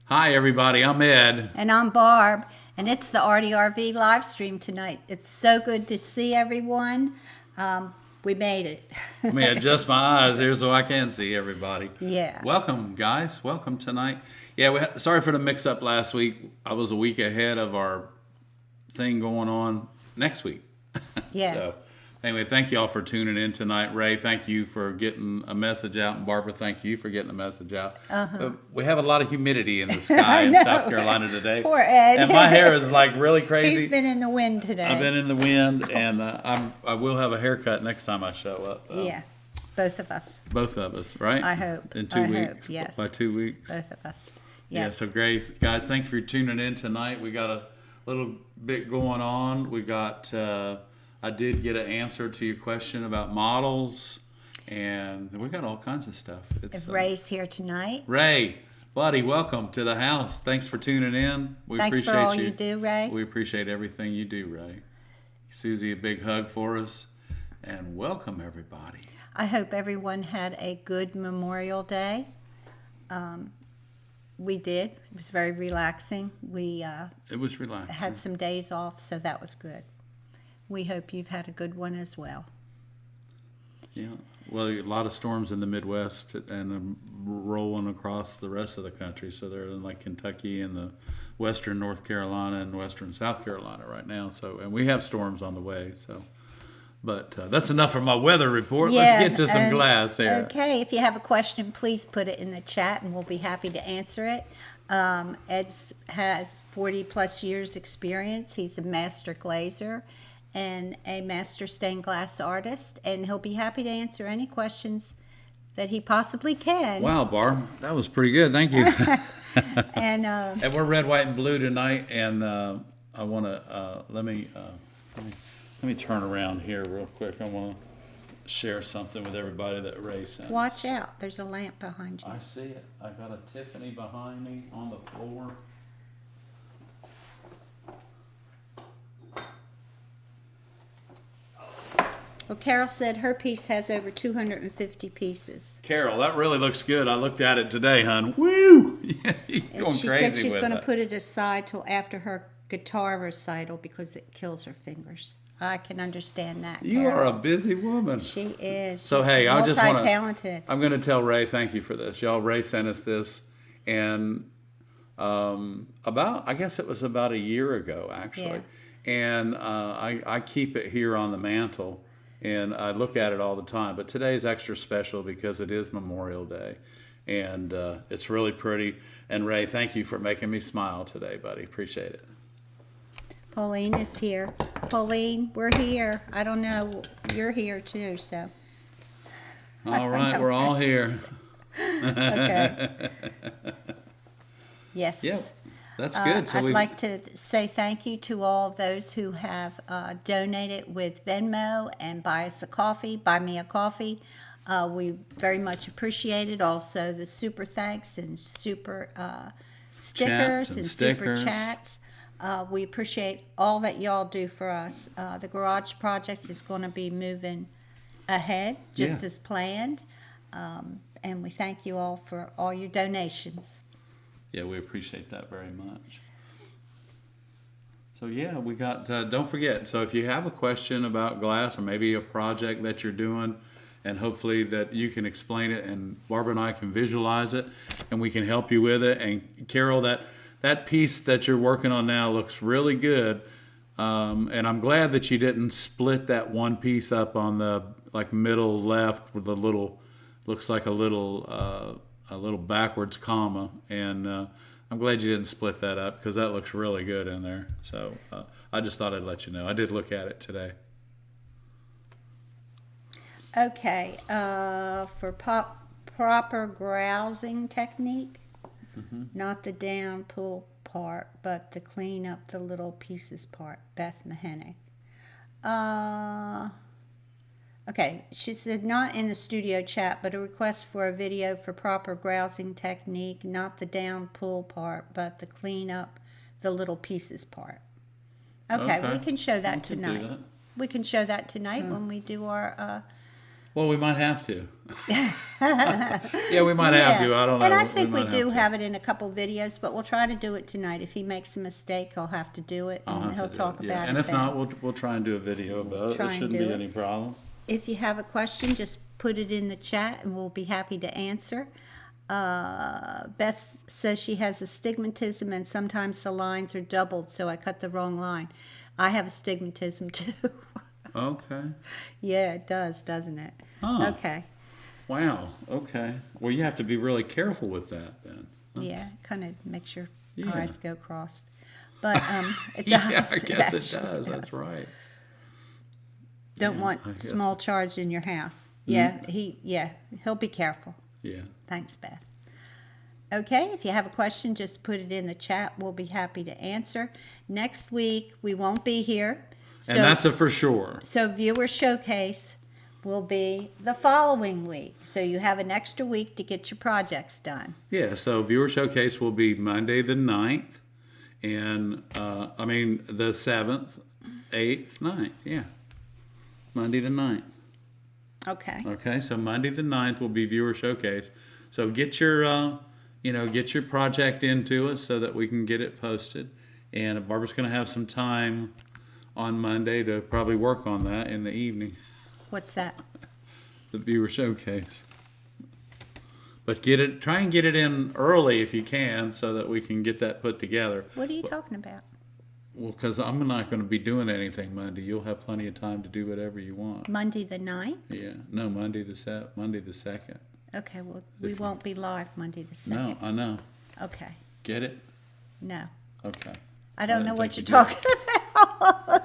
Hi everybody, I'm Ed. And I'm Barb, and it's the ARTyRV live stream tonight. It's so good to see everyone. We made it. Let me adjust my eyes here so I can see everybody. Yeah. Welcome guys, welcome tonight. Yeah, sorry for the mix up last week. I was a week ahead of our thing going on next week. Yeah. So anyway, thank you all for tuning in tonight. Ray, thank you for getting a message out, and Barbara, thank you for getting a message out. We have a lot of humidity in the sky in South Carolina today. Poor Ed. And my hair is like really crazy. He's been in the wind today. I've been in the wind, and I will have a haircut next time I show up. Yeah, both of us. Both of us, right? I hope. In 2 weeks. Hope, yes. By 2 weeks. Both of us. Yeah. Yes. So guys, thank you for tuning in tonight. We got a little bit going on. We got. I did get an answer to your question about models, and we got all kinds of stuff. If Ray's here tonight. Ray, buddy, welcome to the house. Thanks for tuning in. Thanks for all you do, Ray. We appreciate everything you do, Ray. Susie, a big hug for us, and welcome everybody. I hope everyone had a good Memorial Day. We did. It was very relaxing. It was relaxing. Had some days off, so that was good. We hope you've had a good one as well. Yeah. Well, a lot of storms in the Midwest and rolling across the rest of the country. So they're in like Kentucky and the western North Carolina and western South Carolina right now. So, and we have storms on the way. So, but that's enough for my weather report. Yeah, Let's get to some glass here. Okay. If you have a question, please put it in the chat, and we'll be happy to answer it. Ed has 40 plus years experience. He's a master glazer and a master stained glass artist, and he'll be happy to answer any questions that he possibly can. Wow, Barb, that was pretty good. Thank you. And we're red, white, and blue tonight, and I want to let me turn around here real quick. I want to share something with everybody that Ray sent. Watch out, there's a lamp behind you. I see it. I got a Tiffany behind me on the floor. Well, Carol said her piece has over 250 pieces. Carol, that really looks good. I looked at it today, hon. Woo! You're going She crazy said she's with going to it. put it aside till after her guitar recital because it kills her fingers. I can understand that. You Carol. are a busy woman. She is. So She's hey, I just want to. multi-talented. I'm going to tell Ray thank you for this, y'all. Ray sent us this, and I guess it was about a year ago actually, and I keep it here on the mantle. And I look at it all the time. But today is extra special because it is Memorial Day. And it's really pretty. And Ray, thank you for making me smile today, buddy. Appreciate it. Pauline is here. Pauline, we're here. I don't know. You're here too, so. All right, we're all here. Okay. Yes. Yep, that's good. So I'd like to say thank you to all of those who have donated with Venmo and buy me a coffee. We very much appreciate it. Also, the super thanks and super stickers and super chats. We appreciate all that y'all do for us. The garage project is going to be moving ahead just as planned. And we thank you all for all your donations. Yeah, we appreciate that very much. So yeah, we got, don't forget, so if you have a question about glass or maybe a project that you're doing, and hopefully that you can explain it and Barbara and I can visualize it and we can help you with it. And Carol, that piece that you're working on now looks really good. And I'm glad that you didn't split that one piece up on the like middle left with the little, looks like a little backwards comma, and I'm glad you didn't split that up because that looks really good in there. So I just thought I'd let you know. I did look at it today. Okay, for proper grousing technique, not the down pull part, but the clean up the little pieces part, Beth Mahenick. Okay, she said not in the studio chat, but a request for a video for proper grousing technique, not the down pull part, but the clean up the little pieces part. Okay. We can show that tonight. We can show that tonight when we do our Well, we might have to. Yeah, we might have to. I don't know. And I think we might do to. have it in a couple videos, but we'll try to do it tonight. If he makes a mistake, he'll have to do it, I'll and have he'll to do talk it, about it. And if then. not, we'll try and do a video about it. try There and shouldn't do be it. any problem. If you have a question, just put it in the chat, and we'll be happy to answer. Beth says she has astigmatism, and sometimes the lines are doubled, so I cut the wrong line. I have astigmatism too. Okay. Yeah, it does, doesn't it? Huh. Okay. Wow. Okay. Well, you have to be really careful with that then. Yeah, kind of makes your Yeah. eyes go crossed. But it does. Yeah, I guess it actually does. That's right. Don't Yeah, want I guess. small charge in your house. Mm-hmm. Yeah, he'll be careful. Yeah. Thanks, Beth. Okay, if you have a question, just put it in the chat. We'll be happy to answer. Next week, we won't be here. And that's a for sure. So viewer showcase will be the following week. So you have an extra week to get your projects done. Yeah, so viewer showcase will be Monday the 9th, and the 7th, 8th, 9th, yeah. Monday the 9th. Okay. Okay, so Monday the 9th will be viewer showcase. So get your get your project into us so that we can get it posted. And Barbara's going to have some time on Monday to probably work on that in the evening, What's that? the viewer showcase. But try and get it in early if you can so that we can get that put together. What are you talking about? Well, because I'm not going to be doing anything Monday. You'll have plenty of time to do whatever you want. Monday the 9th? Yeah, no, Monday the 2nd. Okay, well, we won't be live Monday the 2nd. No, I know. Okay, Get it? no. Okay. I don't I know didn't what think you're you did. talking about.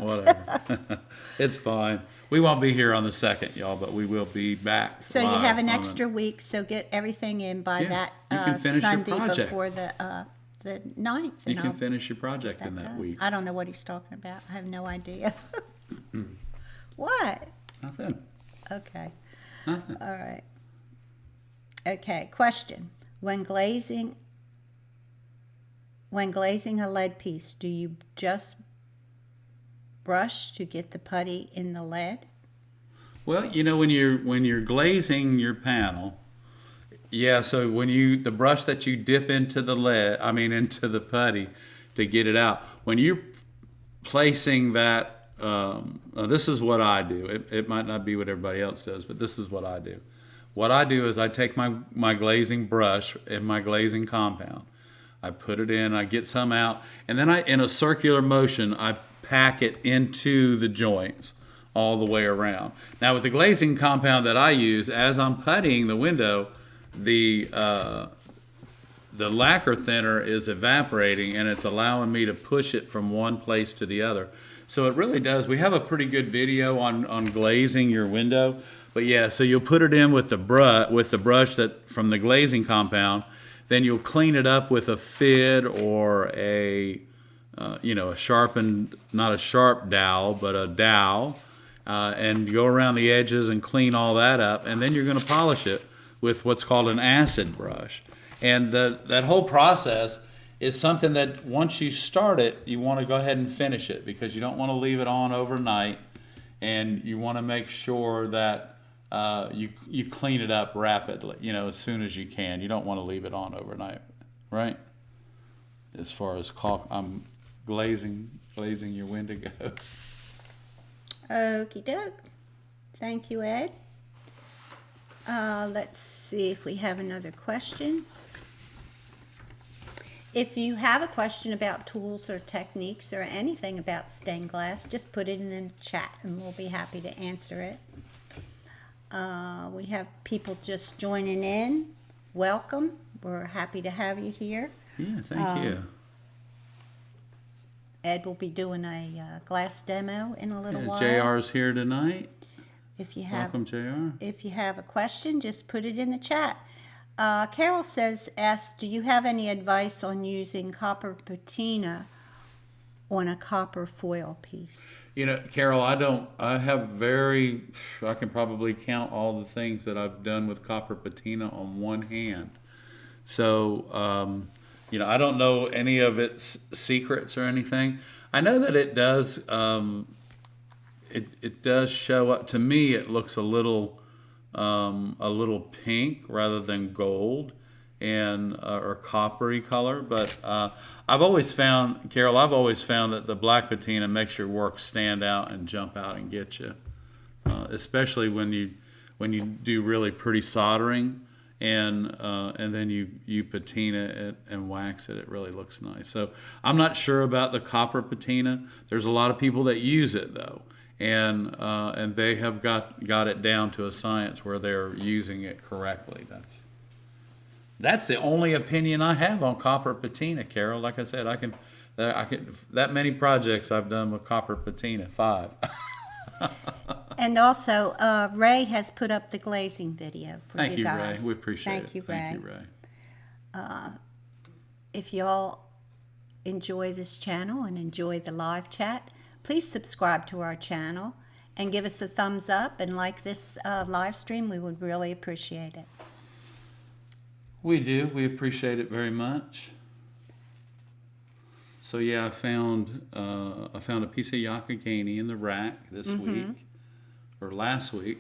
Whatever. It's fine. We won't be here on the 2nd, y'all, but we will be back. So you live have an on extra week, so get everything in by Yeah, that you can finish your Sunday project. before the 9th. You and can I'll finish your project get in that done. week. I don't know what he's talking about. I have no idea. What? Nothing. Okay. Nothing. All right. Okay, question. When glazing a lead piece, do you just brush to get the putty in the lead? Well, when you're glazing your panel, yeah. So when the brush that you dip into into the putty to get it out, when you're placing that, this is what I do. It might not be what everybody else does, but this is what I do. What I do is I take my glazing brush and my glazing compound. I put it in, I get some out, and then in a circular motion, I pack it into the joints all the way around. Now with the glazing compound that I use, as I'm puttying the window, the lacquer thinner is evaporating and it's allowing me to push it from one place to the other. So it really does. We have a pretty good video on glazing your window. But yeah, so you'll put it in with the brush that from the glazing compound. Then you'll clean it up with a fid or a sharpened, not a sharp dowel, but a dowel, and go around the edges and clean all that up. And then you're going to polish it with what's called an acid brush. And that whole process is something that once you start it, you want to go ahead and finish it because you don't want to leave it on overnight, and you want to make sure that you clean it up rapidly, as soon as you can. You don't want to leave it on overnight, right? As far as glazing your window goes. Okie doke. Thank you, Ed. Let's see if we have another question. If you have a question about tools or techniques or anything about stained glass, just put it in the chat and we'll be happy to answer it. We have people just joining in. Welcome. We're happy to have you here. Yeah, thank you. Ed will be doing a glass demo in a little while. JR's here tonight. If you have, Welcome, JR. If you have a question, just put it in the chat. Carol asks, do you have any advice on using copper patina on a copper foil piece? Carol, I can probably count all the things that I've done with copper patina on one hand. So, I don't know any of its secrets or anything. I know that it does, it does show up. To me, it looks a little a little pink rather than gold and or coppery color. But I've always found, Carol, that the black patina makes your work stand out and jump out and get you, especially when you do really pretty soldering. And then you patina it and wax it. It really looks nice. So I'm not sure about the copper patina. There's a lot of people that use it though, and they have got it down to a science where they're using it correctly. That's the only opinion I have on copper patina, Carol. Like I said, I can that many projects I've done with copper patina, 5. And also, Ray has put up the glazing video for Thank you, guys. Ray. We appreciate it. Thank you, Thank Ray. you, Ray. If y'all enjoy this channel and enjoy the live chat, please subscribe to our channel and give us a thumbs up and like this live stream. We would really appreciate it. We do. We appreciate it very much. So yeah, I found a piece of yakagani in the rack this week, or last week,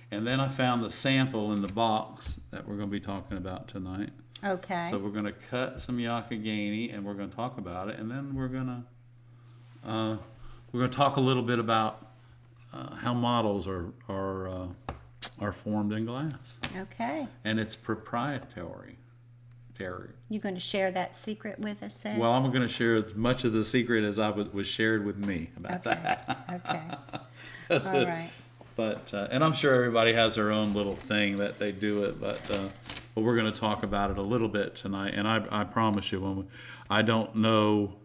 and then I found the sample in the box that we're going to be talking about tonight. Okay. So we're going to cut some yakagani and we're going to talk about it, and then we're going to talk a little bit about how models are formed in glass, Okay. and it's proprietary. You going to share that secret with us, Ed? Well, I'm going to share as much of the secret as was shared with me about that. Okay. That's All it. right. But and I'm sure everybody has their own little thing that they do it, but we're going to talk about it a little bit tonight. And I promise you, I don't know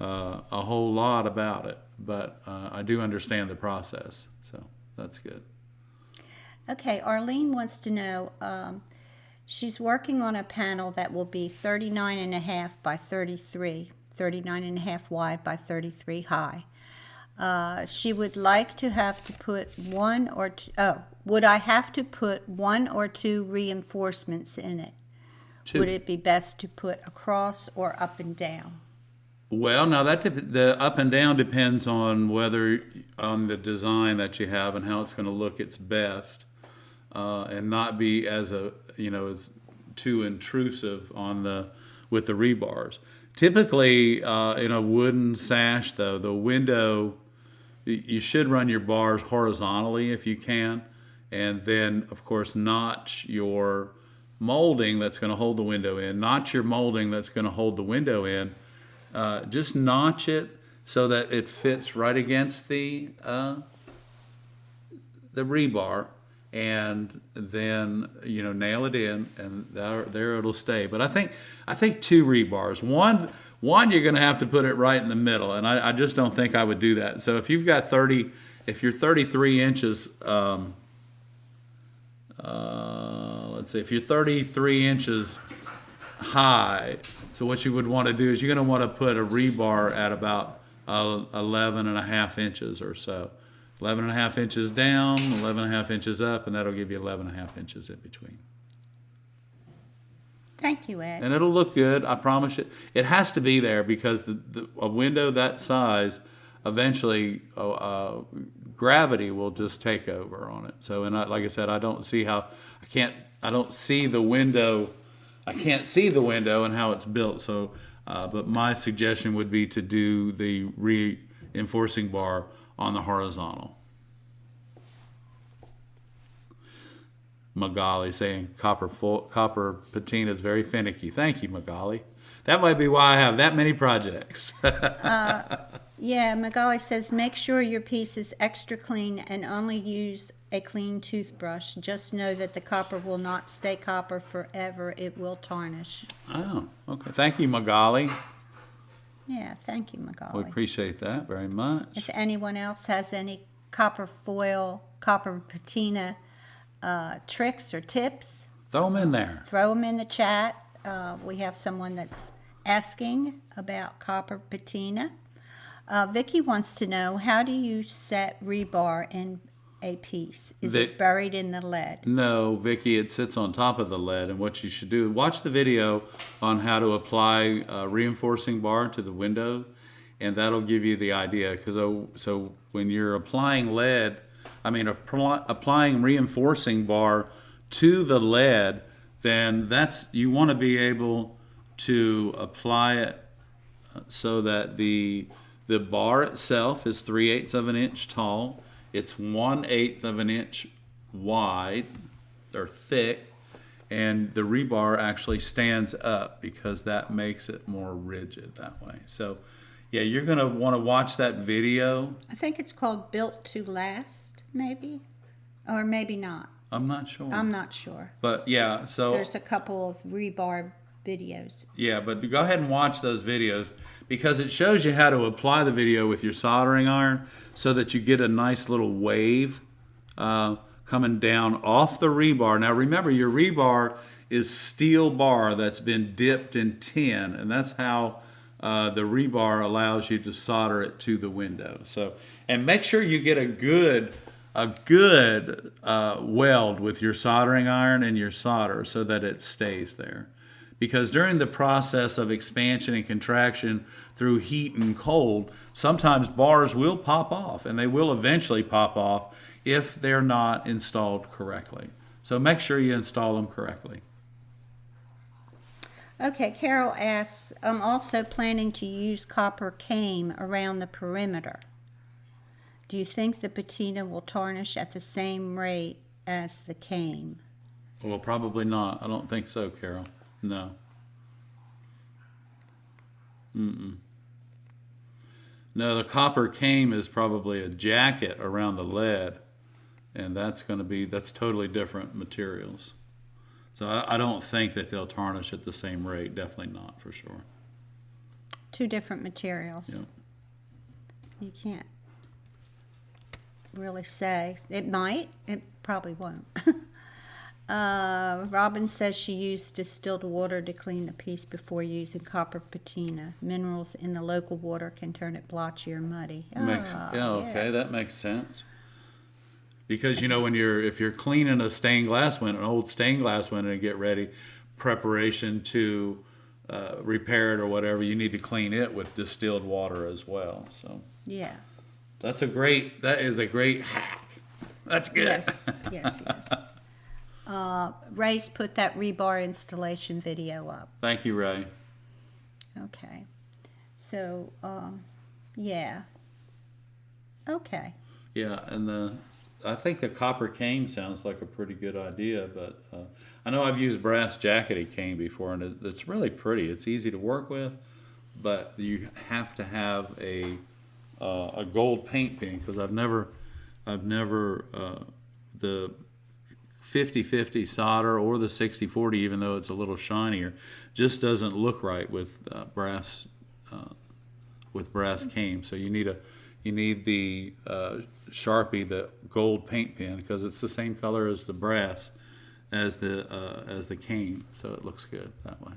a whole lot about it, but I do understand the process, so that's good. Okay, Arlene wants to know, she's working on a panel that will be 39.5 by 33, 39.5 wide by 33 high. She would like to have to put would I have to put 1 or 2 reinforcements in it? 2. Would it be best to put across or up and down? Well, now the up and down depends on on the design that you have and how it's going to look its best, and not be as too intrusive with the rebars. Typically, in a wooden sash, though, the window, you should run your bars horizontally if you can, and then of course notch your molding that's going to hold the window in. Notch your molding that's going to hold the window in. Just notch it so that it fits right against the rebar, and then nail it in, and there it'll stay. But I think 2 rebars. One you're going to have to put it right in the middle, and I just don't think I would do that. So if you've got if you're 33 inches, let's see, if you're 33 inches high, so what you would want to do is you're going to want to put a rebar at about 11.5 inches or so. 11.5 inches down, 11.5 inches up, and that'll give you 11.5 inches in between. Thank you, Ed. And it'll look good, I promise you. It has to be there because a window that size, eventually gravity will just take over on it. So, and like I said, I don't see how, I don't see the window, I can't see the window and how it's built. So, but my suggestion would be to do the reinforcing bar on the horizontal. Magali saying copper patina is very finicky. Thank you, Magali. That might be why I have that many projects. Yeah, Magali says, make sure your piece is extra clean and only use a clean toothbrush. Just know that the copper will not stay copper forever. It will tarnish. Oh, okay. Thank you, Magali. Yeah, thank you, Magali. We appreciate that very much. If anyone else has any copper foil, copper patina tricks or tips, Throw them in there. throw them in the chat. We have someone that's asking about copper patina. Vicky wants to know, how do you set rebar in a piece? Is it buried in the lead? No, Vicky, it sits on top of the lead, and what you should do, watch the video on how to apply reinforcing bar to the window, and that'll give you the idea. So when you're applying lead, applying reinforcing bar to the lead, then you want to be able to apply it so that the bar itself is 3/8 of an inch tall. It's 1/8 of an inch wide or thick, and the rebar actually stands up because that makes it more rigid that way. So yeah, you're going to want to watch that video. I think it's called Built to Last, maybe, or maybe not. I'm not sure. I'm not sure. But yeah, so There's a couple of rebar videos. yeah, but go ahead and watch those videos because it shows you how to apply the video with your soldering iron so that you get a nice little wave coming down off the rebar. Now remember, your rebar is steel bar that's been dipped in tin, and that's how the rebar allows you to solder it to the window. So, and make sure you get a good weld with your soldering iron and your solder so that it stays there. Because during the process of expansion and contraction through heat and cold, sometimes bars will pop off, and they will eventually pop off if they're not installed correctly. So make sure you install them correctly. Okay, Carol asks, I'm also planning to use copper cane around the perimeter. Do you think the patina will tarnish at the same rate as the cane? Well, probably not. I don't think so, Carol. No. No, the copper cane is probably a jacket around the lead, and that's totally different materials. So I don't think that they'll tarnish at the same rate. Definitely not, for sure. Two different materials. Yeah. You can't really say. It might. It probably won't. Robin says she used distilled water to clean the piece before using copper patina. Minerals in the local water can turn it blotchy or muddy. Okay, Yes. that makes sense. Because if you're cleaning a stained glass window, an old stained glass window, and get ready, preparation to repair it or whatever, you need to clean it with distilled water as well. So Yeah. that is a great hack. That's good. Yes. Ray's put that rebar installation video up. Thank you, Ray. Okay. So, yeah. Okay. Yeah, and I think the copper cane sounds like a pretty good idea, but I know I've used brass jacketed cane before, and it's really pretty. It's easy to work with, but you have to have a gold paint pen because I've never the 50/50 solder or the 60/40, even though it's a little shinier, just doesn't look right with brass cane. So you need the Sharpie, the gold paint pen, because it's the same color as the brass as the cane, so it looks good that way.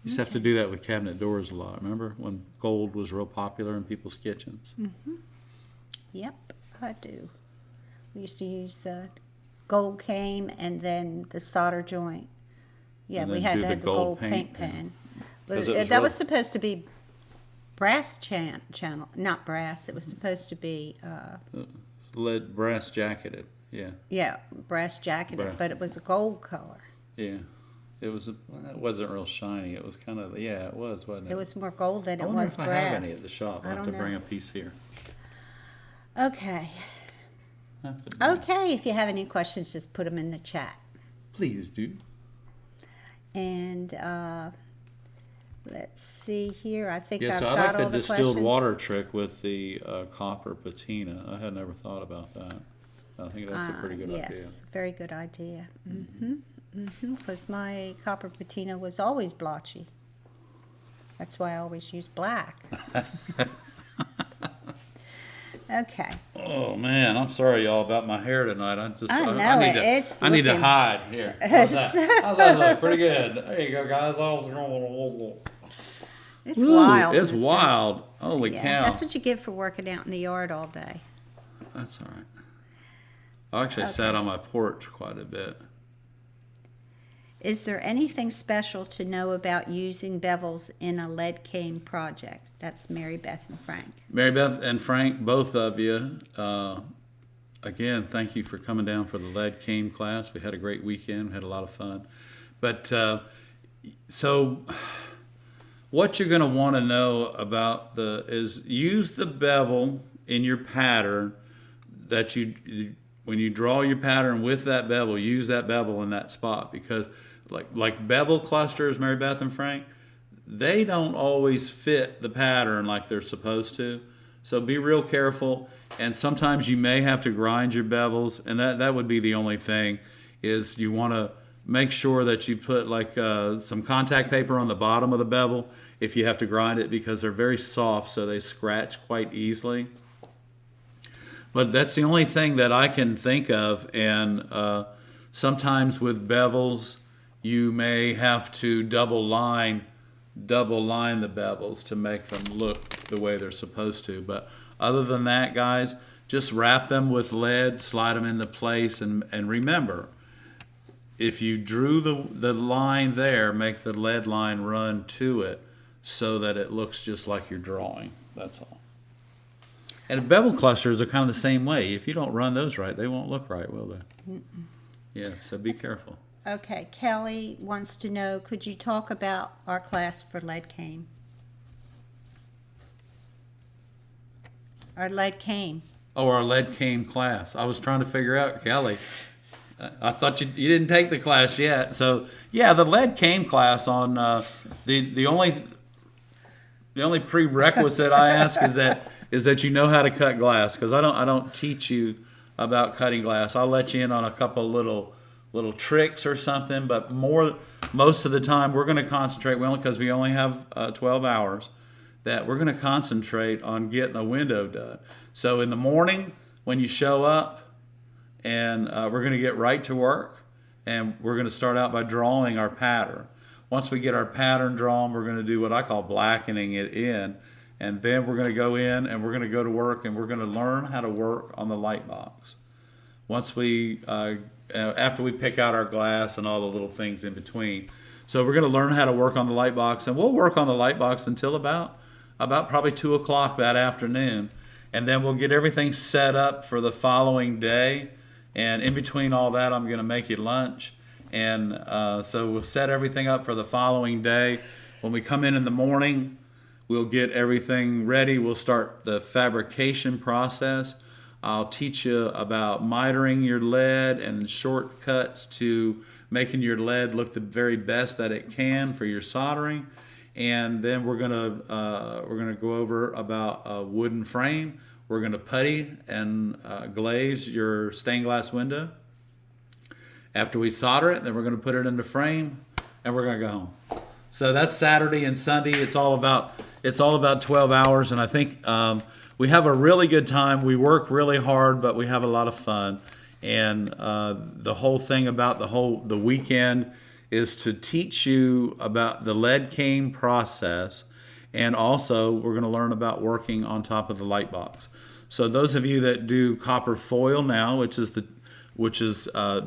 You just have to do that with cabinet doors a lot. Remember when gold was real popular in people's kitchens? Mm-hmm. Yep, I do. We used to use the gold cane and then the solder joint. Yeah, And we then had do to the have the gold gold paint paint, pen. 'Cause it was That real- was supposed to be brass channel, not brass. It was supposed to be, Lead brass jacketed. Yeah, brass jacketed, Brass. but it was a gold color. yeah. It wasn't real shiny. It was kind of it was, wasn't it? It was more gold than I it wonder was if I brass. have any at the shop. I'll have to don't bring know. a piece here. Okay. Okay, if you have any questions, just put them in the chat. Please do. And let's see here. I think Yeah, I've so I got like all the the distilled questions. water trick with the copper patina. I had never thought about that. I think that's a pretty good Yes, very good idea. Because my copper patina was always blotchy. That's why I always use black. Okay. Oh man, I'm sorry y'all about my hair tonight. I know, I need to looking- hide here. How's that? How's that look? Pretty good. There you go, guys. It's Ooh, wild. it's in this room. wild. Holy Yeah, cow. that's what you get for working out in the yard all day. That's all right. I actually sat on my porch quite a bit. Is there anything special to know about using bevels in a lead cane project? That's Mary Beth and Frank. Mary Beth and Frank, both of you, again, thank you for coming down for the lead cane class. We had a great weekend, had a lot of fun. But so what you're going to want to know about is use the bevel in your pattern that when you draw your pattern with that bevel, use that bevel in that spot, because like bevel clusters, Mary Beth and Frank, they don't always fit the pattern like they're supposed to. So be real careful, and sometimes you may have to grind your bevels, and that would be the only thing, is you want to make sure that you put like some contact paper on the bottom of the bevel if you have to grind it, because they're very soft, so they scratch quite easily. But that's the only thing that I can think of, and sometimes with bevels you may have to double line the bevels to make them look the way they're supposed to. But other than that, guys, just wrap them with lead, slide them into place, and remember, if you drew the line there, make the lead line run to it so that it looks just like you're drawing. That's all. And bevel clusters are kind of the same way. If you don't run those right, they won't look right, will they? Mm-mm. Yeah, so be careful. Okay, Kelly wants to know, could you talk about our class for lead cane? Our lead cane. Oh, our lead cane class. I was trying to figure out, Kelly. I thought you didn't take the class yet. So yeah, the lead cane class on the only prerequisite I ask is that you know how to cut glass, because I don't teach you about cutting glass. I'll let you in on a couple little tricks or something, but most of the time we're going to concentrate, because we only have 12 hours, that we're going to concentrate on getting a window done. So in the morning when you show up, and we're going to get right to work, and we're going to start out by drawing our pattern. Once we get our pattern drawn, we're going to do what I call blackening it in, and then we're going to go in and we're going to go to work, and we're going to learn how to work on the light box. Once we after we pick out our glass and all the little things in between. So we're going to learn how to work on the light box, and we'll work on the light box until about probably 2 o'clock that afternoon. And then we'll get everything set up for the following day. And in between all that, I'm going to make you lunch. And so we'll set everything up for the following day. When we come in the morning, we'll get everything ready. We'll start the fabrication process. I'll teach you about mitering your lead and shortcuts to making your lead look the very best that it can for your soldering. And then we're gonna go over about a wooden frame. We're gonna putty and glaze your stained glass window. After we solder it, then we're gonna put it in the frame, and we're gonna go home. So that's Saturday and Sunday. It's all about 12 hours, and I think we have a really good time. We work really hard, but we have a lot of fun. And the whole thing about the weekend is to teach you about the lead cane process, and also we're going to learn about working on top of the light box. So those of you that do copper foil now, which is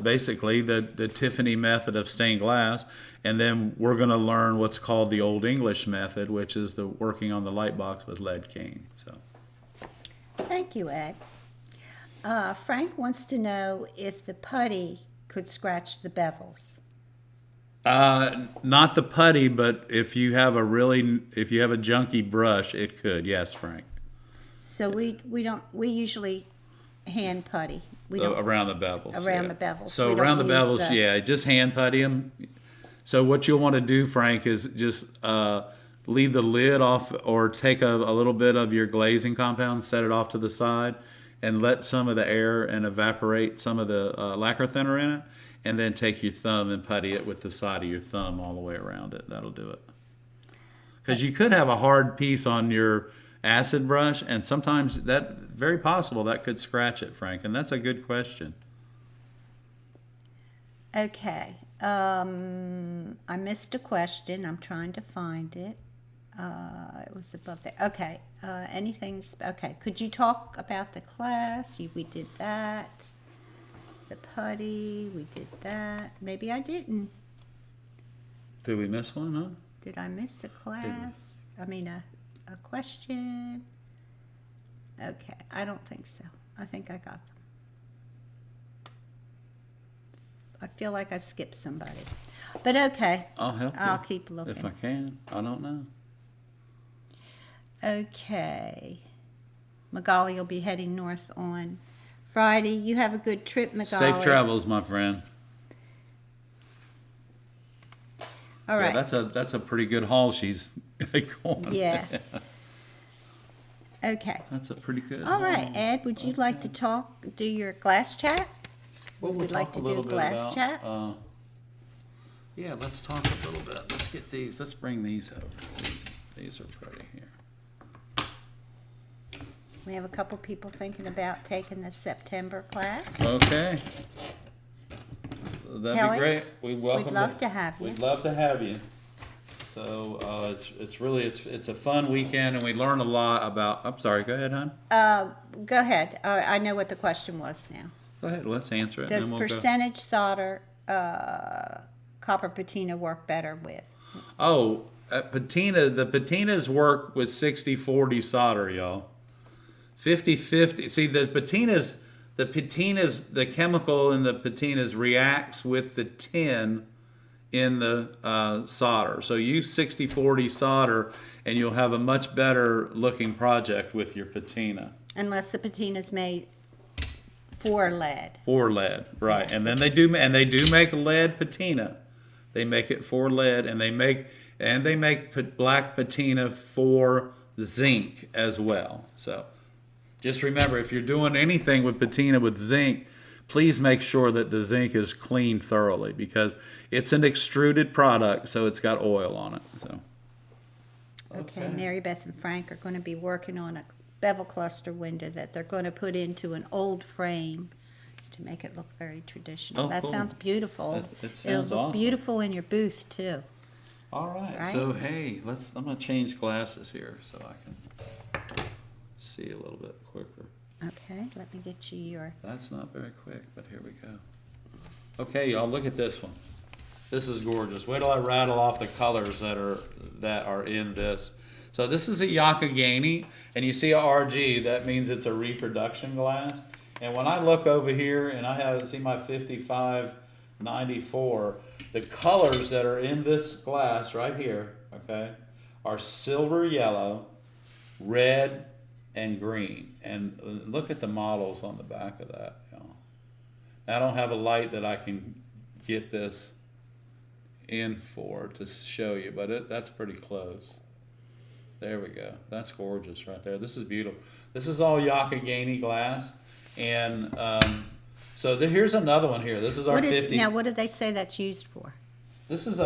basically the Tiffany method of stained glass, and then we're going to learn what's called the Old English method, which is the working on the light box with lead cane. So. Thank you, Ed. Frank wants to know if the putty could scratch the bevels. Not the putty, but if you have a junky brush, it could. Yes, Frank. So we usually hand putty. We don't around the bevels. Around the bevels. So around the bevels, yeah, just hand putty them. So what you'll want to do, Frank, is just leave the lid off, or take a little bit of your glazing compound, set it off to the side, and let some of the air and evaporate some of the lacquer thinner in it, and then take your thumb and putty it with the side of your thumb all the way around it. That'll do it. Because you could have a hard piece on your acid brush, and sometimes that very possible that could scratch it, Frank, and that's a good question. Okay. I missed a question. I'm trying to find it. It was above there. Okay. Okay. Could you talk about the class? We did that. The putty, we did that. Maybe I didn't. Did we miss one, huh? Did I miss a class? I mean, a question? Okay. I don't think so. I think I got them. I feel like I skipped somebody. But okay, I'll help you. I'll keep looking. If I can. I don't know. Okay. Magali will be heading north on Friday. You have a good trip, Magali. Safe travels, my friend. All right. Yeah, that's a pretty good haul she's going. Yeah. Okay. That's a pretty good All right, haul. Ed, would you like to do your glass chat? Well, We'd like to do a glass chat. Yeah, let's talk a little bit. Let's get these. Let's bring these over. These are pretty here. We have a couple people thinking about taking the September class. Okay. That'd Kelly, be great. We'd love to have you. We'd love to have you. So it's really it's a fun weekend, and we learn a lot about. I'm sorry. Go ahead, hon. Go ahead. I know what the question was now. Go ahead. Let's answer it. Does and then we'll percentage solder copper patina work better with? Oh, patina. The patinas work with 60-40 solder, y'all. 50-50. See, the patinas, the chemical in the patinas reacts with the tin in the solder. So use 60-40 solder, and you'll have a much better looking project with your patina. Unless the patina is made for lead. For lead, right? And then they do make lead patina. They make it for lead, and they make black patina for zinc as well. So just remember, if you're doing anything with patina with zinc, please make sure that the zinc is cleaned thoroughly, because it's an extruded product, so it's got oil on it. So. Okay, Mary Beth and Frank are going to be working on a bevel cluster window that they're going to put into an old frame to make it look very traditional. Oh, that cool. sounds beautiful. It sounds It'll look awesome. beautiful in your booth too. All right. Right? So hey, I'm gonna change glasses here so I can see a little bit quicker. Okay, let me get you your. That's not very quick, but here we go. Okay, y'all, look at this one. This is gorgeous. Wait till I rattle off the colors that are in this. So this is a Yakagani, and you see a RG. That means it's a reproduction glass. And when I look over here, and I see my 5594, the colors that are in this glass right here, okay, are silver yellow, red, and green. And look at the models on the back of that. You know. I don't have a light that I can get this in for to show you, but that's pretty close. There we go. That's gorgeous right there. This is beautiful. This is all Yakagani glass. And so here's another one here. This is our 50. Now, what do they say that's used for? This is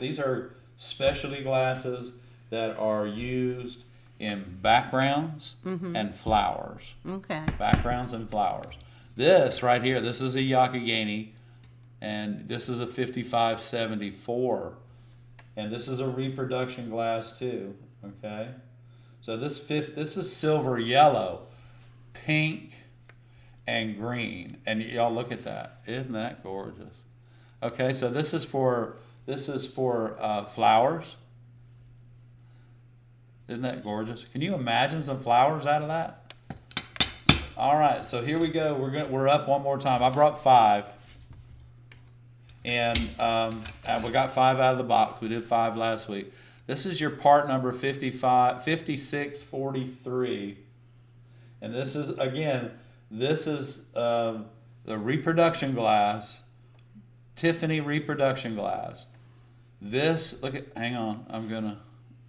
these are specialty glasses that are used in backgrounds and flowers. Okay. Backgrounds and flowers. This right here, this is a Yakagani, and this is a 5574. And this is a reproduction glass too, okay? So this is silver yellow, pink, and green. And y'all look at that. Isn't that gorgeous? Okay, so this is for flowers. Isn't that gorgeous? Can you imagine some flowers out of that? All right, so here we go. We're up one more time. I brought 5. And we got 5 out of the box. We did 5 last week. This is your part number 5643. And this is, again, the reproduction glass, Tiffany reproduction glass. Hang on,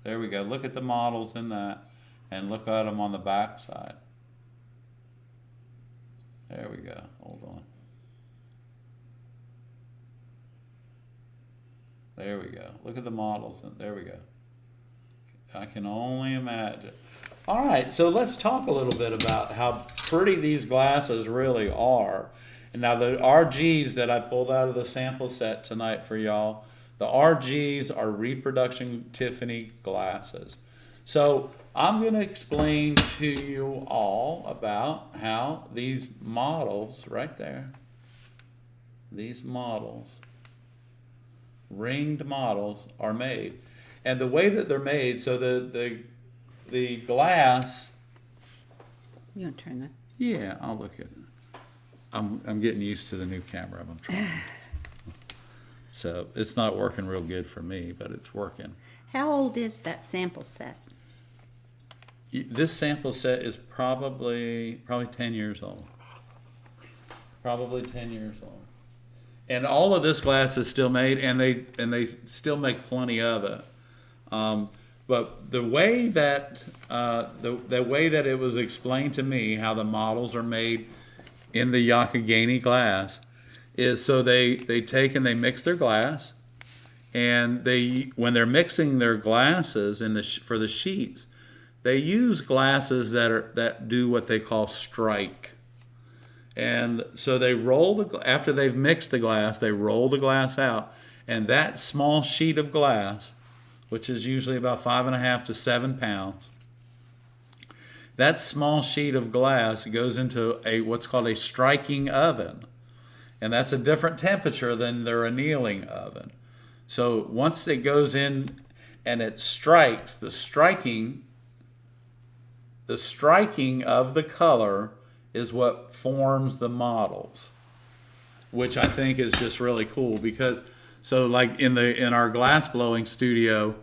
there we go. Look at the models in that, and look at them on the back side. There we go, hold on. There we go. Look at the models. There we go. I can only imagine. All right, so let's talk a little bit about how pretty these glasses really are. And now the RGs that I pulled out of the sample set tonight for y'all, the RGs are reproduction Tiffany glasses. So I'm going to explain to you all about how these models right there, these models, ringed models are made. And the way that they're made, so the glass. You want to turn that? Yeah, I'll look at it. I'm getting used to the new camera. I'm trying. So it's not working real good for me, but it's working. How old is that sample set? This sample set is probably 10 years old. Probably 10 years old. And all of this glass is still made, and they still make plenty of it. But the way that the way that it was explained to me, how the models are made in the Yakagani glass, is so they take and they mix their glass, and when they're mixing their glasses for the sheets, they use glasses that do what they call strike. And so they after they've mixed the glass, they roll the glass out, and that small sheet of glass, which is usually about 5.5 to 7 pounds, that small sheet of glass goes into what's called a striking oven, and that's a different temperature than their annealing oven. So once it goes in and it strikes, the striking of the color is what forms the models, which I think is just really cool. Because so like in our glass blowing studio,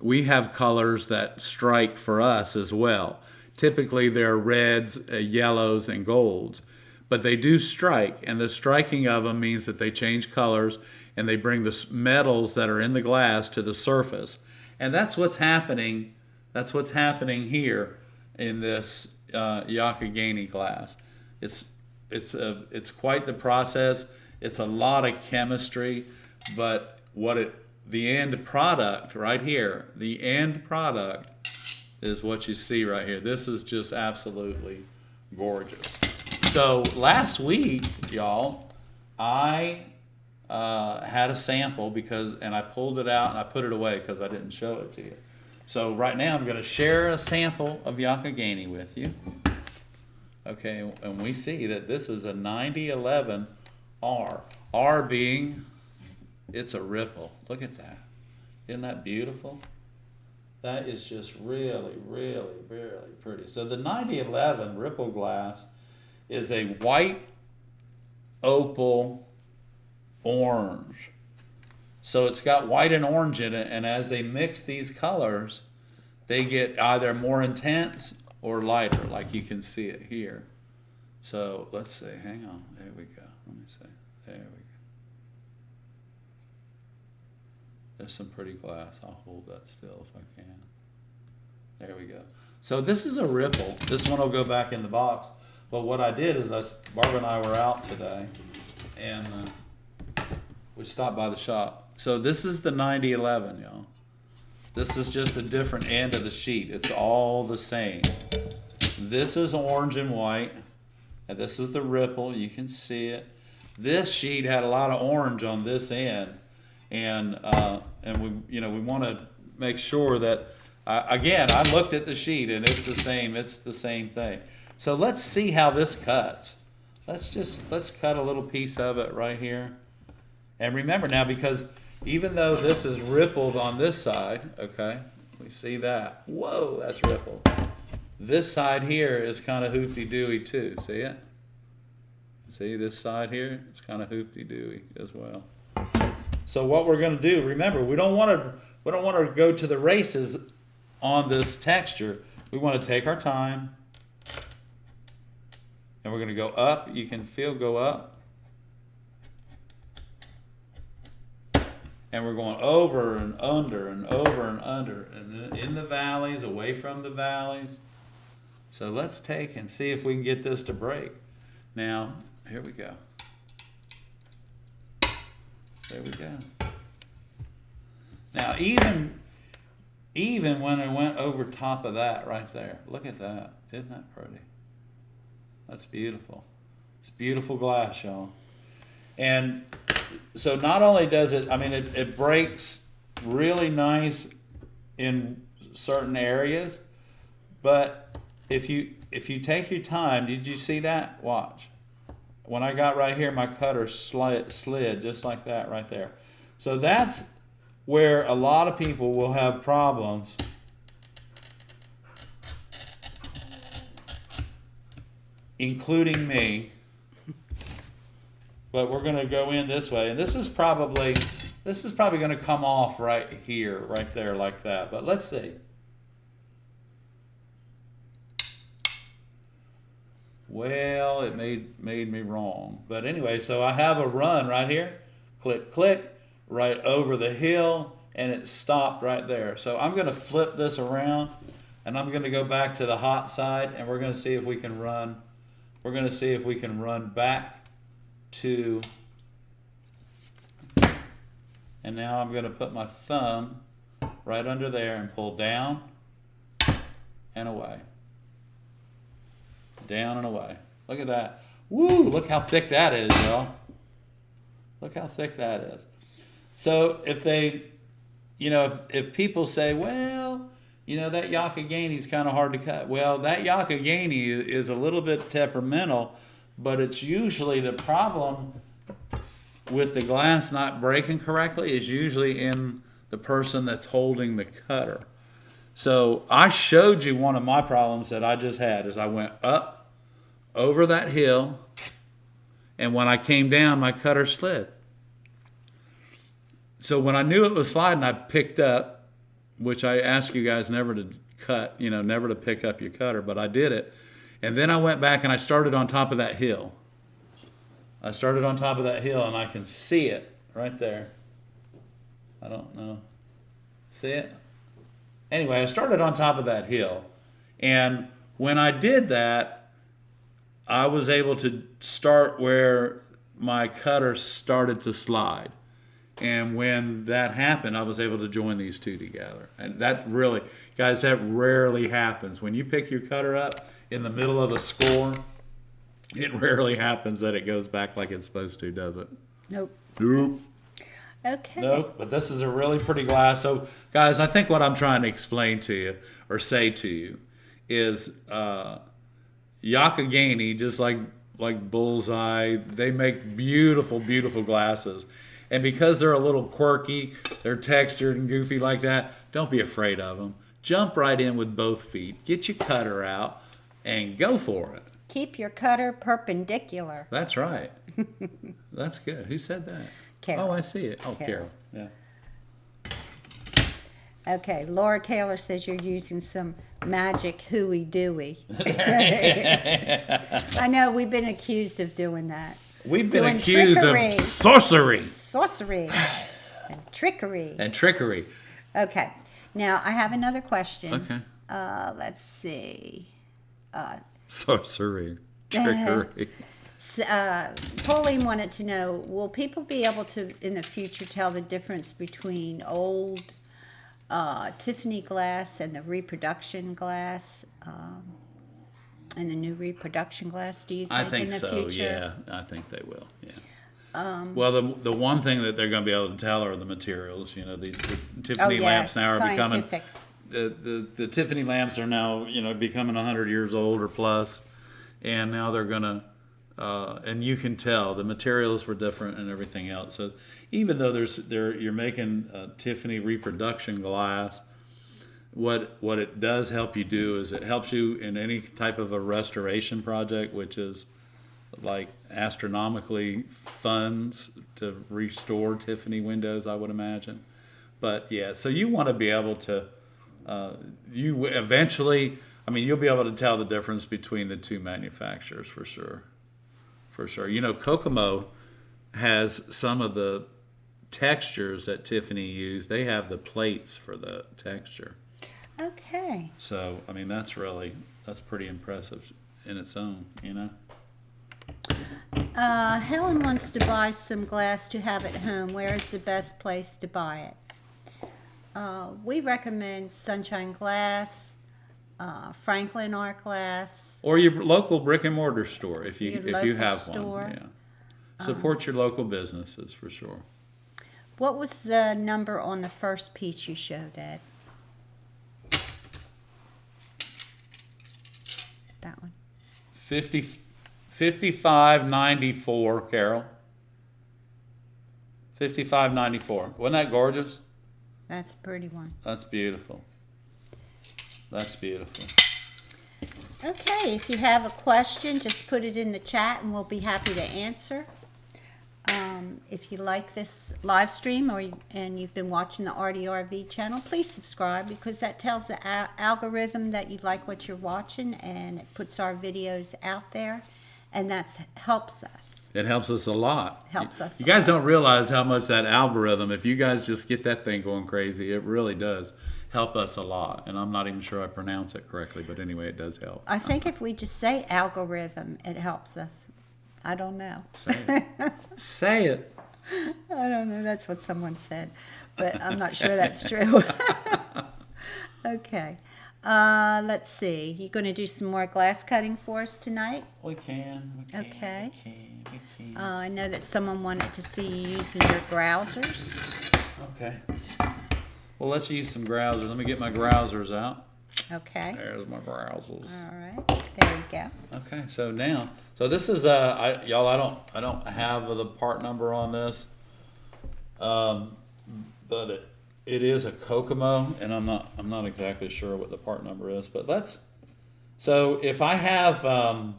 we have colors that strike for us as well. Typically they're reds, yellows, and golds, but they do strike, and the striking of them means that they change colors and they bring the metals that are in the glass to the surface. And that's what's happening. That's what's happening here in this Yakagani glass. It's quite the process. It's a lot of chemistry, but the end product right here, the end product is what you see right here. This is just absolutely gorgeous. So last week, y'all, I had a sample and I pulled it out and I put it away because I didn't show it to you. So right now I'm going to share a sample of Yakagani with you. Okay, and we see that this is a 9011 R. R being, it's a ripple. Look at that. Isn't that beautiful? That is just really, really, really pretty. So the 9011 ripple glass is a white opal orange. So it's got white and orange in it, and as they mix these colors, they get either more intense or lighter, like you can see it here. So let's see, hang on, there we go. Let me see, there we go. There's some pretty glass. I'll hold that still if I can. There we go. So this is a ripple. This one will go back in the box. But what I did is Barbara and I were out today, and we stopped by the shop. So this is the 9011, y'all. This is just a different end of the sheet. It's all the same. This is orange and white, and this is the ripple. You can see it. This sheet had a lot of orange on this end, and we want to make sure that again, I looked at the sheet and it's the same. It's the same thing. So let's see how this cuts. Let's cut a little piece of it right here. And remember now, because even though this is rippled on this side, okay, we see that. Whoa, that's rippled. This side here is kind of hoopty-dooey too. See it? See this side here? It's kind of hoopty-dooey as well. So what we're going to do, remember, we don't want to go to the races on this texture. We want to take our time, and we're going to go up. You can feel go up. And we're going over and under and over and under, and in the valleys, away from the valleys. So let's take and see if we can get this to break. Now, here we go. There we go. Now, even when I went over top of that right there, look at that. Isn't that pretty? That's beautiful. It's beautiful glass, y'all. And so not only does it, I mean, it breaks really nice in certain areas, but if you take your time, did you see that? Watch. When I got right here, my cutter slid just like that right there. So that's where a lot of people will have problems including me, but we're going to go in this way, and this is probably going to come off right here, right there, like that. But let's see. Well, it made me wrong. But anyway, so I have a run right here. Click, click, right over the hill, and it stopped right there. So I'm going to flip this around, and I'm going to go back to the hot side, and we're going to see if we can run. We're going to see if we can run back to, and now I'm going to put my thumb right under there and pull down and away. Down and away. Look at that. Woo! Look how thick that is, y'all. Look how thick that is. So if they, if people say, well, that Yakagani is kind of hard to cut. Well, that Yakagani is a little bit temperamental, but it's usually the problem with the glass not breaking correctly is usually in the person that's holding the cutter. So I showed you one of my problems that I just had is I went up over that hill, and when I came down, my cutter slid. So when I knew it was sliding, I picked up, which I ask you guys never to cut, never to pick up your cutter, but I did it. And then I went back and I started on top of that hill. I started on top of that hill, and I can see it right there. I don't know. See it? Anyway, I started on top of that hill, and when I did that, I was able to start where my cutter started to slide. And when that happened, I was able to join these two together. And that really, guys, that rarely happens. When you pick your cutter up in the middle of a score, it rarely happens that it goes back like it's supposed to, does it? Nope. Nope. Okay. Nope, but this is a really pretty glass. So, guys, I think what I'm trying to explain to you or say to you is Yakagani, just like Bullseye, they make beautiful, beautiful glasses. And because they're a little quirky, they're textured and goofy like that, don't be afraid of them. Jump right in with both feet. Get your cutter out and go for it. Keep your cutter perpendicular. That's right. That's good. Who said that? Carol. Oh, I see it. Oh, Carol. Yeah. Okay, Laura Taylor says you're using some magic hooey-dooey. I know, we've been accused of doing that. We've been Doing accused trickery. of sorcery. Sorcery. And trickery. And trickery. Okay, now I have another question. Okay. Let's see. Sorcery. Trickery. Pauline wanted to know, will people be able to, in the future, tell the difference between old Tiffany glass and the reproduction glass, and the new reproduction glass, do you think, I think in the so, future? yeah. I think they will, yeah. Well, the one thing that they're going to be able to tell are the materials. The Tiffany lamps now are becoming... scientific. The Tiffany lamps are now, becoming 100 years old or plus, and now they're going to... and you can tell the materials were different and everything else. So even though you're making Tiffany reproduction glass, what it does help you do is it helps you in any type of a restoration project, which is like astronomically funds to restore Tiffany windows, I would imagine. But yeah, so you want to be able to, you eventually, you'll be able to tell the difference between the two manufacturers for sure. For sure. Kokomo has some of the textures that Tiffany used. They have the plates for the texture. Okay. So, that's pretty impressive in its own, Helen wants to buy some glass to have at home. Where is the best place to buy it? We recommend Sunshine Glass, Franklin Art Glass, or your local brick and mortar store if you have store. one. Yeah. Support your local businesses for sure. What was the number on the first piece you showed, Ed? That one. 5594, Carol. 5594. Wasn't that gorgeous? That's a pretty one. That's beautiful. That's beautiful. Okay, if you have a question, just put it in the chat and we'll be happy to answer. if you like this live stream and you've been watching the ARTyRV channel, please subscribe, because that tells the algorithm that you like what you're watching, and it puts our videos out there, and that helps us. It helps us a lot. Helps us. You guys don't realize how much that algorithm, if you guys just get that thing going crazy, it really does help us a lot. And I'm not even sure I pronounce it correctly, but anyway, it does help. I think if we just say algorithm, it helps us. I don't know. Say it. Say it. I don't know. That's what someone said, but I'm not sure that's true. Okay. Let's see. You going to do some more glass cutting for us tonight? We can. Okay. We can. I know that someone wanted to see you using your grousers. Okay. Well, let's use some grousers. Let me get my grousers out. Okay. There's my grousers. All right. There you go. Okay. So now, this is y'all. I don't have the part number on this, but it is a Kokomo, and I'm not exactly sure what the part number is. But so if I have, I'm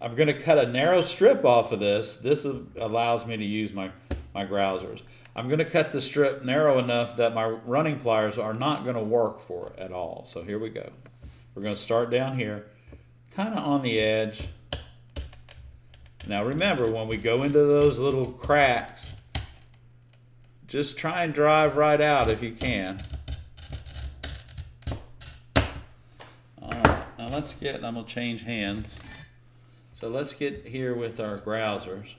going to cut a narrow strip off of this. This allows me to use my grousers. I'm going to cut the strip narrow enough that my running pliers are not going to work for it at all. So here we go. We're going to start down here, kind of on the edge. Now remember, when we go into those little cracks, just try and drive right out if you can. All right, now let's I'm going to change hands. So let's get here with our grousers.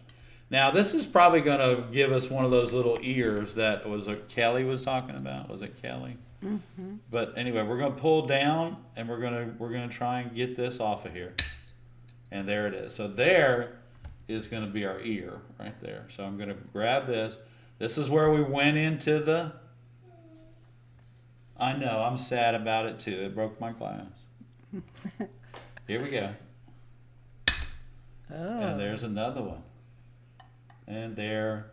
Now this is probably going to give us one of those little ears that Kelly was talking about. Was it Kelly? Mm-hmm. But anyway, we're going to pull down, and we're going to try and get this off of here. And there it is. So there is going to be our ear right there. So I'm going to grab this. This is where we went into the... I know, I'm sad about it too. It broke my glass. Here we go. Oh. And there's another one. And there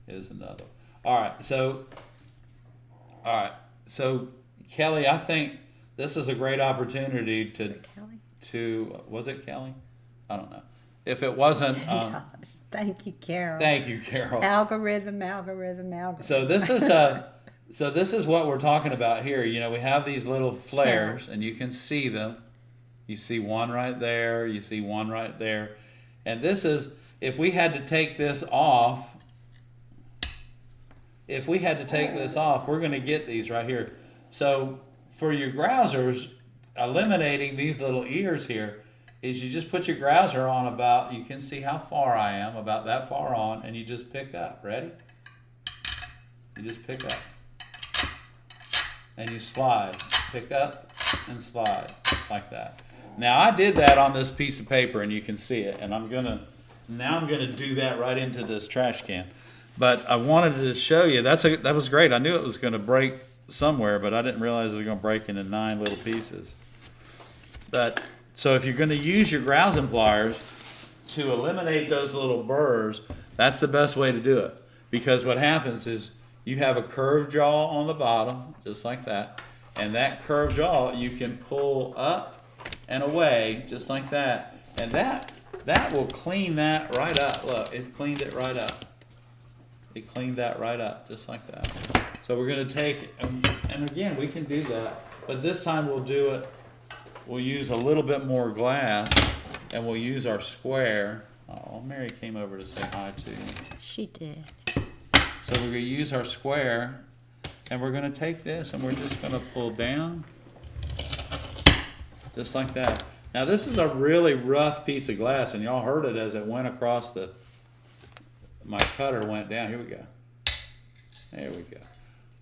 is another one. All right, so Kelly, I think this is a great opportunity was it Kelly? I don't know. If it wasn't, thank you, Carol. Thank you, Carol. Algorithm. So this is what we're talking about here. You know, we have these little flares, and you can see them. You see one right there. You see one right there, and this is if we had to take this off. If we had to take this off, we're going to get these right here. So for your grousers, eliminating these little ears here is you just put your grouser on about, you can see how far I am, about that far on, and you just pick up. Ready? You just pick up. And you slide. Pick up and slide like that. Now I did that on this piece of paper, and you can see it. And I'm gonna do that right into this trash can. But I wanted to show you, that was great. I knew it was going to break somewhere, but I didn't realize it was going to break into 9 little pieces. But so if you're going to use your grousing pliers to eliminate those little burrs, that's the best way to do it. Because what happens is you have a curved jaw on the bottom, just like that. And that curved jaw you can pull up and away, just like that. And that will clean that right up. Look, it cleaned it right up. It cleaned that right up, just like that. So we're going to take, and again, we can do that, but this time we'll use a little bit more glass, and we'll use our square. Oh, Mary came over to say hi to you. She did. So we're going to use our square, and we're going to take this, and we're just going to pull down, just like that. Now this is a really rough piece of glass, and y'all heard it as it went across my cutter went down. Here we go. There we go.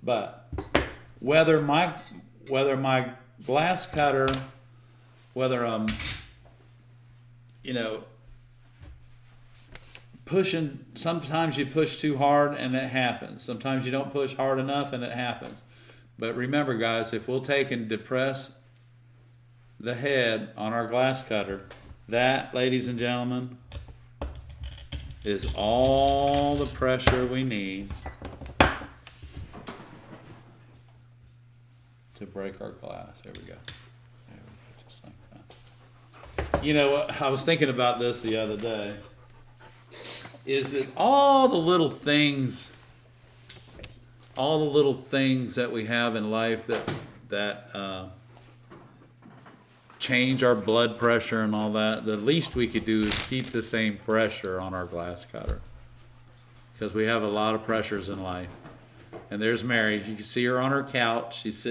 But whether my glass cutter, whether pushing, sometimes you push too hard and it happens. Sometimes you don't push hard enough and it happens. But remember, guys, if we'll take and depress the head on our glass cutter, that, ladies and gentlemen, is all the pressure we need to break our glass. There we go. There we go, just like that. You know what? I was thinking about this the other day. is that all the little things that we have in life that change our blood pressure and all that, the least we could do is keep the same pressure on our glass cutter, because we have a lot of pressures in life. And there's Mary. You can see her on her couch. She's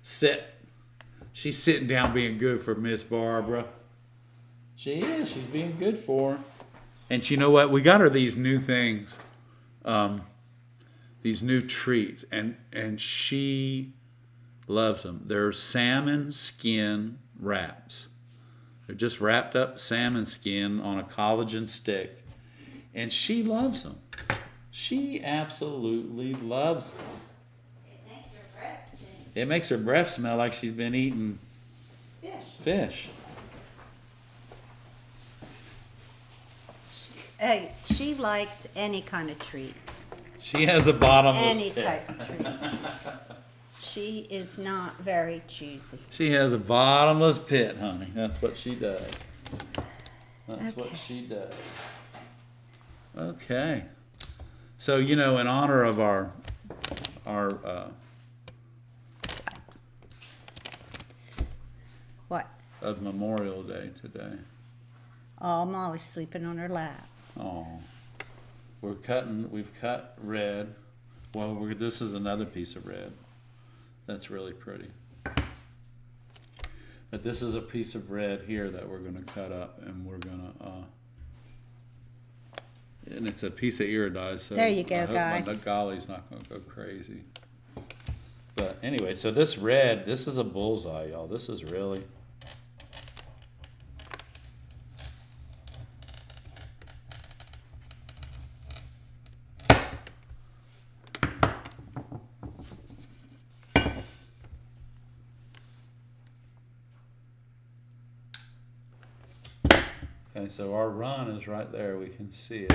sitting down being good for Miss Barbara. She is. She's being good for her. And you know what? We got her these new things, these new treats, and she loves them. They're salmon skin wraps. They're just wrapped up salmon skin on a collagen stick, and she loves them. She absolutely loves them. It makes her breath smell like she's been eating fish. Hey, she likes any kind of treat. She has a bottomless Any pit. type of treat. She is not very choosy. She has a bottomless pit, honey. That's what she does. That's what she does. Okay. So, you know, in honor of our What? of Memorial Day today. Oh, Molly's sleeping on her lap. Oh, we've cut red. Well, this is another piece of red. That's really pretty. But this is a piece of red here that we're going to cut up, and we're going to, and it's a piece of iridized. So There you go, I hope guys. my golly's not going to go crazy. But anyway, so this red, this is a bullseye, y'all. This is really. Okay, so our run is right there. We can see it.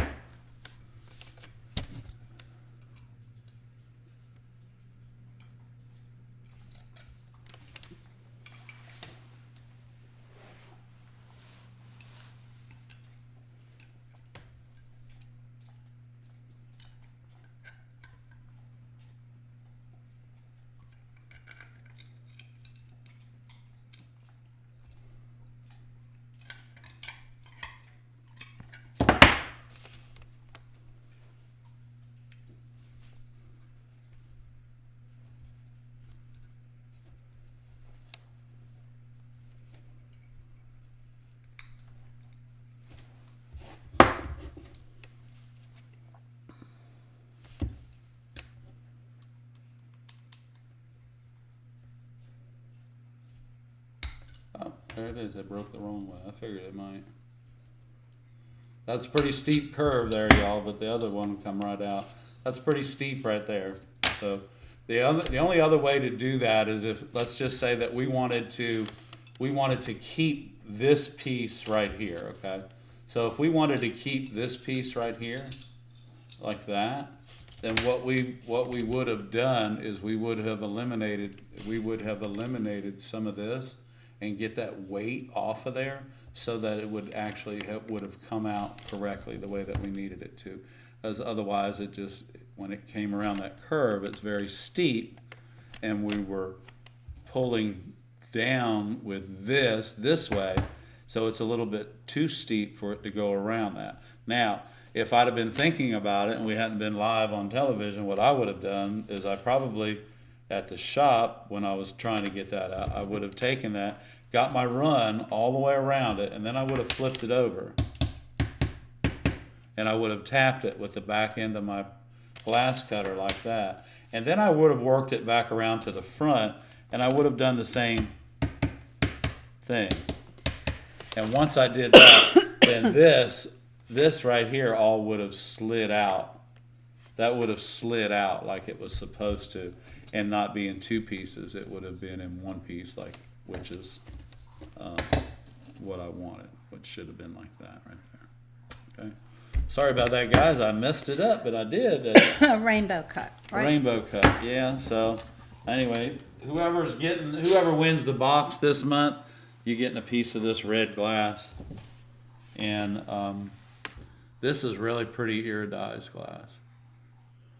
Oh, there it is. It broke the wrong way. I figured it might. That's a pretty steep curve there, y'all, but the other one will come right out. That's pretty steep right there. So the only other way to do that is if, let's just say that we wanted to keep this piece right here, okay? So if we wanted to keep this piece right here, like that, then what we would have done is we would have eliminated some of this and get that weight off of there, so that it would actually would have come out correctly the way that we needed it to. As otherwise, it just, when it came around that curve, it's very steep, and we were pulling down with this way, so it's a little bit too steep for it to go around that. Now, if I'd have been thinking about it and we hadn't been live on television, what I would have done is I probably, at the shop, when I was trying to get that out, I would have taken that, got my run all the way around it, and then I would have flipped it over. And I would have tapped it with the back end of my glass cutter like that. And then I would have worked it back around to the front, and I would have done the same thing. And once I did that, then this right here all would have slid out. That would have slid out like it was supposed to, and not be in two pieces. It would have been in one piece, which is what I wanted, which should have been like that right there. Okay. Sorry about that, guys. I messed it up, but I did. A rainbow cut, right? Rainbow cut, yeah. So anyway, whoever wins the box this month, you're getting a piece of this red glass. And This is really pretty iridized glass.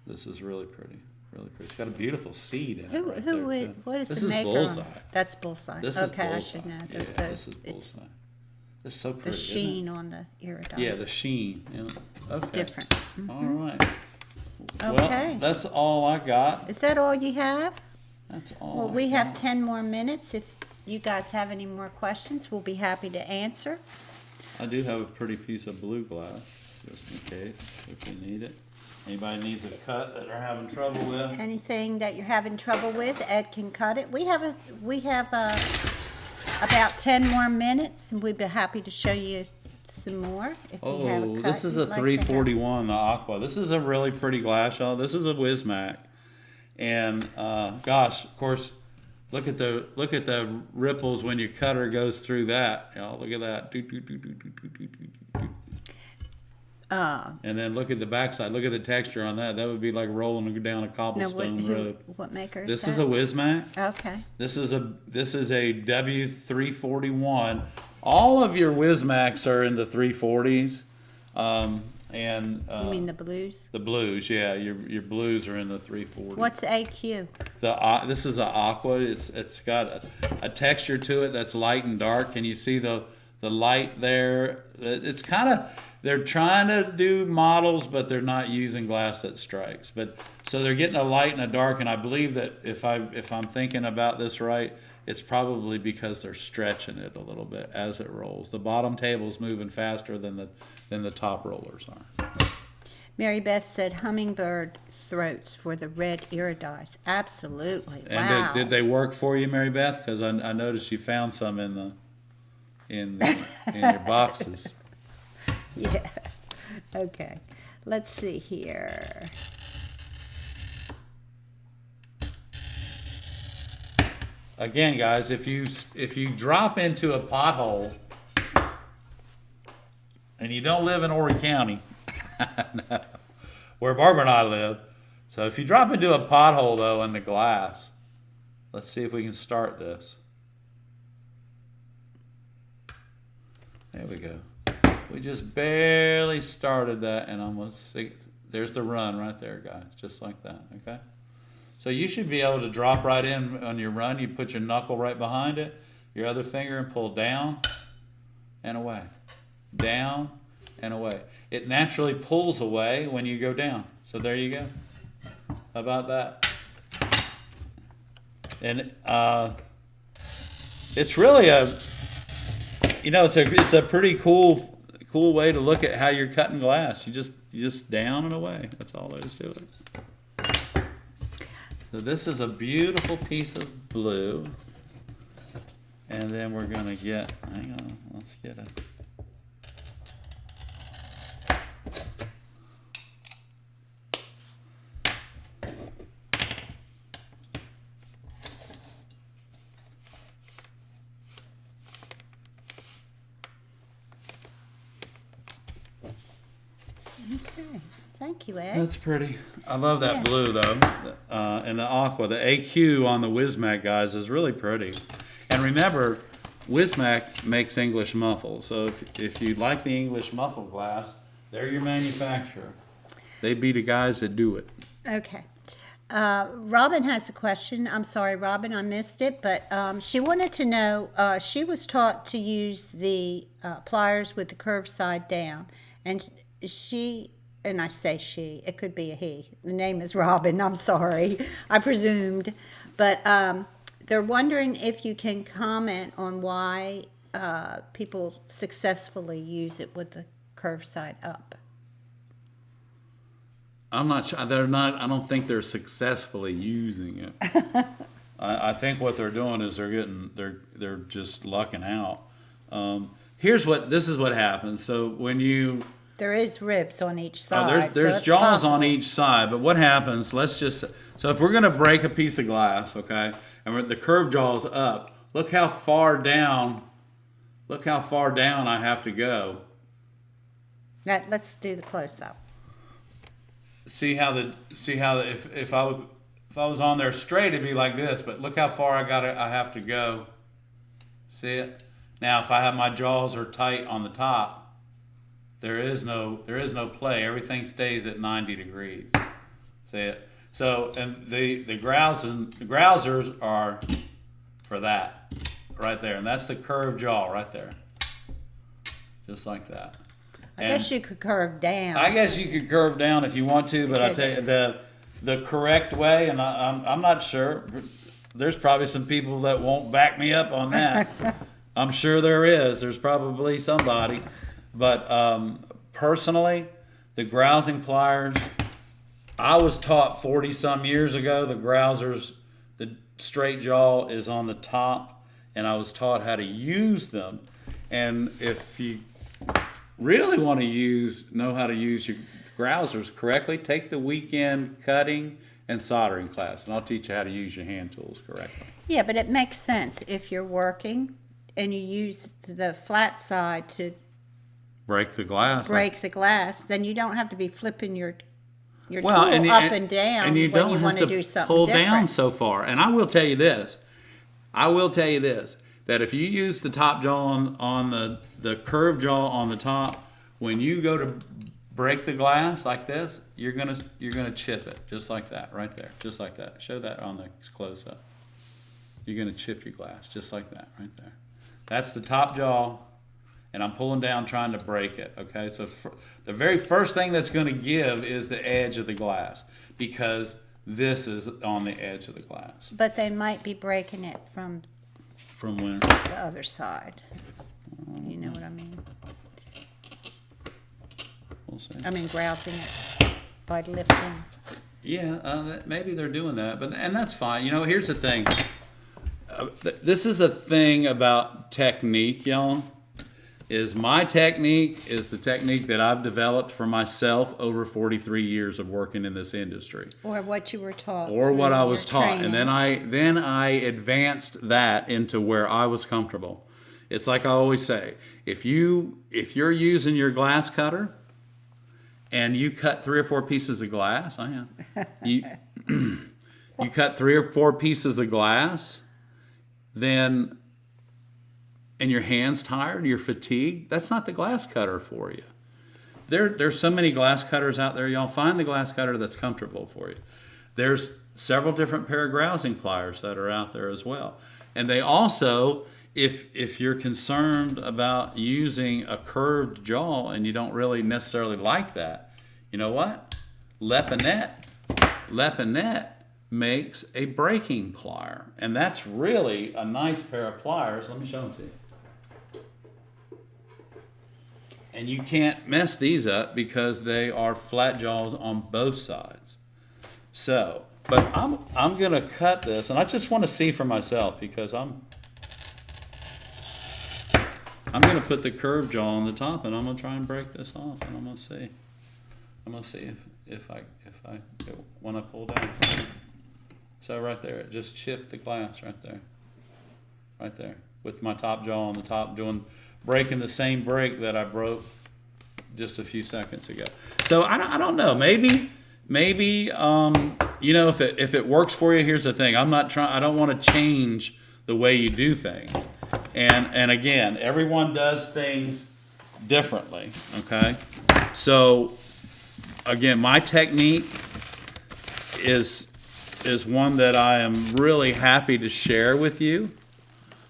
This is really pretty. Really pretty. It's got a beautiful seed in it right there, too. What is This the is maker? Bullseye. That's Bullseye. This is okay, Bullseye. I should know. Yeah, this is Bullseye. It's so pretty. The sheen on the iridized. Yeah, the sheen. Yeah. It's Okay. different. Mm-hmm. All right. Okay. Well, that's all I got. Is that all you have? That's all. Well, I we have got. 10 more minutes. If you guys have any more questions, we'll be happy to answer. I do have a pretty piece of blue glass, just in case, if you need it. Anybody needs a cut that they're having trouble with? Anything that you're having trouble with, Ed can cut it. We have about 10 more minutes, and we'd be happy to show you some more if you have a cut. This is a you'd like to have. 341, the Aqua. This is a really pretty glass, y'all. This is a Wismac. And gosh, of course, look at the ripples when your cutter goes through that. Y'all, look at that. Doo, doo, doo, doo, doo, doo, doo, doo, doo. And then look at the backside. Look at the texture on that. That would be like rolling down a cobblestone road. What maker is This that? is a Wismac. Okay. This is a W341. All of your Wismacs are in the 340s. You mean the blues? The blues, yeah. Your blues are in the 340s. What's AQ? This is an Aqua. It's got a texture to it that's light and dark. Can you see the light there? It's kind of, they're trying to do models, but they're not using glass that strikes. But so they're getting a light and a dark, and I believe that if I'm thinking about this right, it's probably because they're stretching it a little bit as it rolls. The bottom table's moving faster than the top rollers are. Mary Beth said hummingbird throats for the red iridized. Absolutely. And Wow. did they work for you, Mary Beth? Because I noticed you found some in your boxes. Yeah. Okay. Let's see here. Again, guys, if you drop into a pothole and you don't live in Horry County, no, where Barbara and I live, so if you drop into a pothole though in the glass, let's see if we can start this. There we go. We just barely started that and almost see, there's the run right there, guys, just like that, okay? So you should be able to drop right in on your run. You put your knuckle right behind it, your other finger, and pull down and away. Down and away. It naturally pulls away when you go down. So there you go. How about that? And it's really it's a pretty cool way to look at how you're cutting glass. You just down and away. That's all there is to it. So this is a beautiful piece of blue. And then we're going to get, hang on, let's get a, Okay. Thank you, Ed. that's pretty. I love that Yeah. blue though. And the aqua, the AQ on the Wismac, guys, is really pretty. And remember, Wismac makes English muffle. So if you like the English muffle glass, they're your manufacturer. They be the guys that do it. Okay. Robin has a question. I'm sorry, Robin, I missed it, but she wanted to know, she was taught to use the pliers with the curved side down. And and I say she, it could be a he. The name is Robin, I'm sorry. I presumed. But they're wondering if you can comment on why people successfully use it with the curved side up. I'm not sure. I don't think they're successfully using it. I think what they're doing is they're just lucking out. This is what happens. So when There is ribs on each side. there's so it's jaws possible. on each side, but what happens? So if we're gonna break a piece of glass, okay, and the curved jaw's up, look how far down I have to go. Now, let's do the close up. See how if I was on there straight, it'd be like this, but look how far I have to go. See it? Now if I have my jaws are tight on the top, There is no play. Everything stays at 90 degrees. See it? So, and the grousers are for that right there, and that's the curved jaw right there, just like that. I guess you could curve down. I guess you could curve down if you want to, but I tell you the correct way, and I'm not sure. There's probably some people that won't back me up on that. I'm sure there is. There's probably somebody, but personally, the grousing pliers. I was taught 40 some years ago the grousers, the straight jaw is on the top, and I was taught how to use them. And if you really want to know how to use your grousers correctly, take the weekend cutting and soldering class, and I'll teach you how to use your hand tools correctly. Yeah, but it makes sense if you're working and you use the flat side to break the glass. Then you don't have to be flipping your tool up and down and you when don't you have want to to do something pull different. down so far. And I will tell you this, that if you use the top jaw on the curved jaw on the top, when you go to break the glass like this, you're gonna chip it just like that right there, just like that. Show that on the close up. You're gonna chip your glass just like that right there. That's the top jaw, and I'm pulling down trying to break it. Okay, so the very first thing that's going to give is the edge of the glass, because this is on the edge of the glass. But they might be breaking it from where? the other side. You know what I mean? We'll see. I mean, grousing it by lifting. Yeah, maybe they're doing that, and that's fine. You know, here's the thing. This is a thing about technique, y'all. My technique is the technique that I've developed for myself over 43 years of working in this industry. Or what you were taught. Or what I through was your taught. training. And then I advanced that into where I was comfortable. It's like I always say, if you're using your glass cutter and you cut 3 or 4 pieces of glass, you cut 3 or 4 pieces of glass, then, and your hand's tired, you're fatigued, that's not the glass cutter for you. There's so many glass cutters out there, y'all. Find the glass cutter that's comfortable for you. There's several different pair of grousing pliers that are out there as well. And they also, if you're concerned about using a curved jaw and you don't really necessarily like that, you know what? Lepinette makes a breaking plier, and that's really a nice pair of pliers. Let me show them to you. And you can't mess these up because they are flat jaws on both sides. So, but I'm gonna cut this, and I just want to see for myself, because I'm gonna put the curved jaw on the top, and I'm gonna try and break this off, and I'm gonna see if I when I pull down. So right there, it just chipped the glass right there, with my top jaw on the top, breaking the same break that I broke just a few seconds ago. So I don't know, maybe you know, if it works for you. Here's the thing, I don't want to change the way you do things, and again, everyone does things differently. Okay, so again, my technique is one that I am really happy to share with you.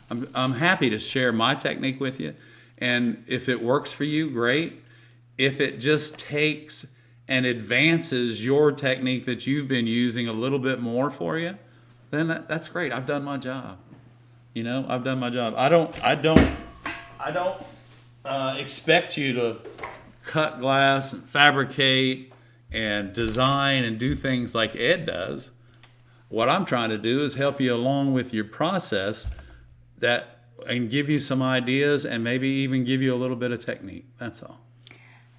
I'm happy to share my technique with you, and if it works for you, great. If it just takes and advances your technique that you've been using a little bit more for you, then that's great. I've done my job. You know, I've done my job. I don't expect you to cut glass and fabricate and design and do things like Ed does. What I'm trying to do is help you along with your process, and give you some ideas, and maybe even give you a little bit of technique. That's all.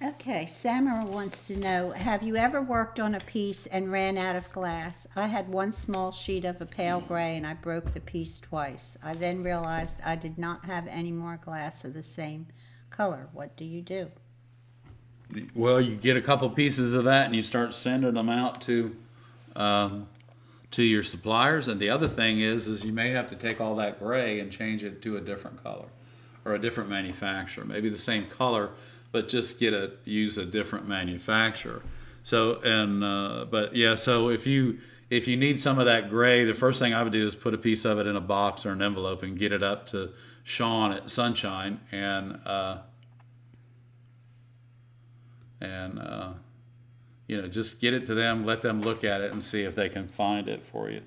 Okay, Samara wants to know, have you ever worked on a piece and ran out of glass? I had one small sheet of a pale gray and I broke the piece twice. I then realized I did not have any more glass of the same color. What do you do? Well, you get a couple pieces of that and you start sending them out to your suppliers. And the other thing is you may have to take all that gray and change it to a different color or a different manufacturer. Maybe the same color, but just use a different manufacturer. So but yeah, so if you need some of that gray, the first thing I would do is put a piece of it in a box or an envelope and get it up to Sean at Sunshine and just get it to them, let them look at it and see if they can find it for you.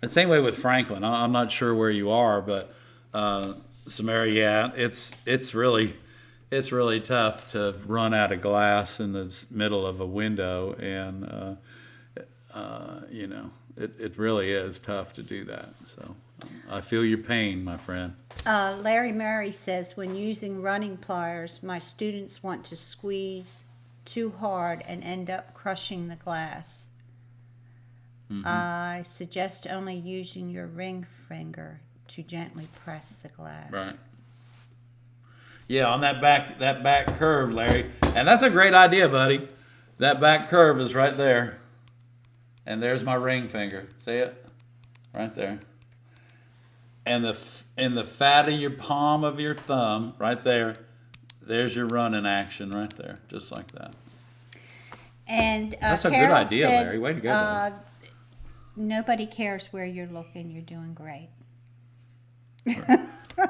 And same way with Franklin. I'm not sure where you are, but Samara, yeah, it's really tough to run out of glass in the middle of a window, and it really is tough to do that. So I feel your pain, my friend. Larry Murray says, when using running pliers, my students want to squeeze too hard and end up crushing the glass. Mm-hmm. I suggest only using your ring finger to gently press the glass. Right. Yeah, on that back curve, Larry. And that's a great idea, buddy. That back curve is right there. And there's my ring finger. See it? Right there. And in the fat of your palm of your thumb, right there, there's your running action right there, just like that. And that's a Carol good idea, said, Larry. Way to go, buddy. Nobody cares where you're looking. You're doing great.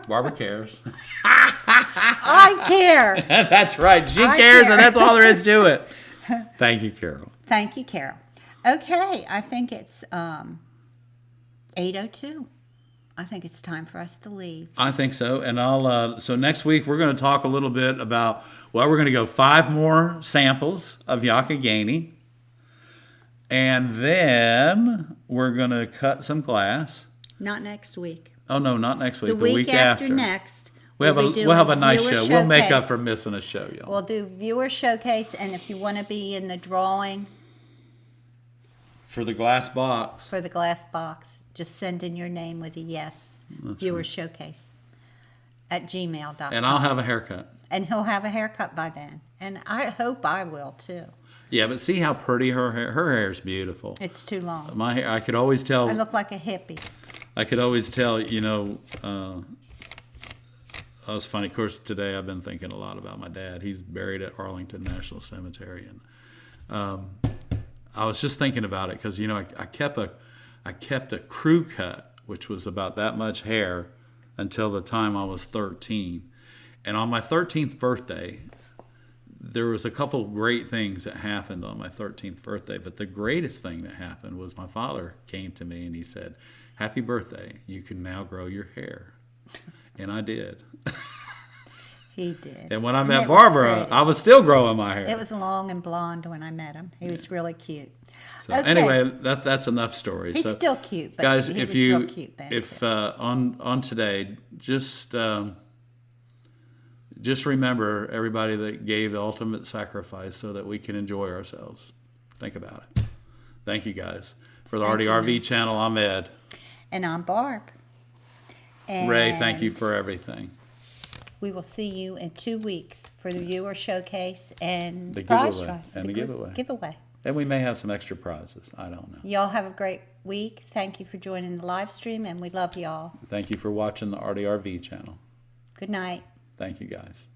Barbara cares. I care. That's right. She I cares, care. and that's all there is to it. Thank you, Carol. Thank you, Carol. Okay, I think it's 8:02. I think it's time for us to leave. I think so. And so next week we're going to talk a little bit about, we're going to go 5 more samples of Yakagani. And then we're going to cut some glass. Not next week. Oh, no, not next week. The week after next. We'll have a nice show. We'll make up for missing a show, y'all. We'll do viewer showcase, and if you want to be in the drawing for the glass box, just send in your name with a yes. That's viewer right. Showcase at gmail.com. And I'll have a haircut. And he'll have a haircut by then. And I hope I will too. Yeah, but see how pretty her hair's beautiful. It's too long. My hair, I could always tell. I look like a hippie. I could always tell, it was funny. Of course, today I've been thinking a lot about my dad. He's buried at Arlington National Cemetery, and I was just thinking about it because I kept a crew cut, which was about that much hair, until the time I was 13. And on my 13th birthday, there was a couple great things that happened on my 13th birthday. But the greatest thing that happened was my father came to me and he said, "Happy birthday, you can now grow your hair." And I did. He did. And when I met Barbara, I was still growing my hair. It was long and blonde when I met him. He was really cute. So anyway, that's enough stories. He's still cute, but guys, he was real cute then. On today, just remember everybody that gave the ultimate sacrifice so that we can enjoy ourselves. Think about it. Thank you, guys. For the ARTyRV channel, I'm Ed. And I'm Barb. And Ray, thank you for everything. We will see you in 2 weeks for the viewer showcase and the prize giveaway. drive. And the giveaway. And we may have some extra prizes. I don't know. Y'all have a great week. Thank you for joining the live stream, and we love y'all. Thank you for watching the ARTyRV channel. Good night. Thank you, guys.